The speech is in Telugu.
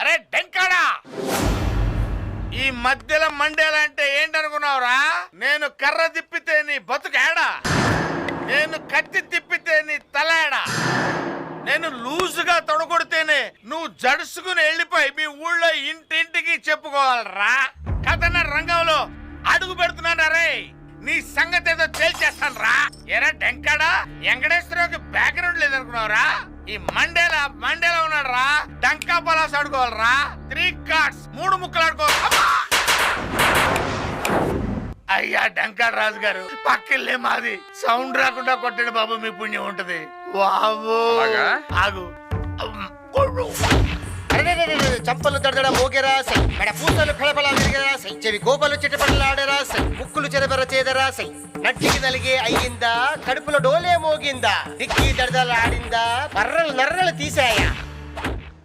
అరే డెంకాడా, ఈ మధ్యలో మండేలంటే ఏంటనుకున్నావురా? నేను కర్ర తిప్పితే నీ బతుకేడా, నేను కత్తి తిప్పితే నీ తలేడా, నేను లూజుగా తొడగొడితేనే నువ్వు జడుసుకుని వెళ్ళిపోయి మీ ఊళ్ళో ఇంటింటికి చెప్పుకోవాలరా. కథన రంగంలో అడుగు పెడుతున్నానరే, నీ సంగతి ఏదో తేల్చేస్తాను రా. ఎరా డెంకాడా, వెంకటేశ్వరరావుకి బ్యాక్గ్రౌండ్ లేదనుకున్నావురా? ఈ మండేలా ఉన్నాడు రా. డంకా పలాస్ ఆడుకోవాలరా. 3 కార్డ్స్ 3 ముక్కలు ఆడుకోవాలి. అయ్యా డంకా రాజు గారు, పక్కిల్లే మాది. సౌండ్ రాకుండా కొట్టండి బాబు, మీ పుణ్యం ఉంటది. ఆగు. చంపలు దడదడ మోగెరా సై, మెడ పూసలు కళపలా విరిగరా సై, చెవి గోపలు చిటపడలాడరా సై, ముక్కులు చెరబెర చేదరా సై, నడ్డికి నలిగే అయ్యిందా, కడుపులో డోలే మోగిందా, దిక్కి దడదల ఆడిందా, బర్రలు నర్రలు తీసాయా.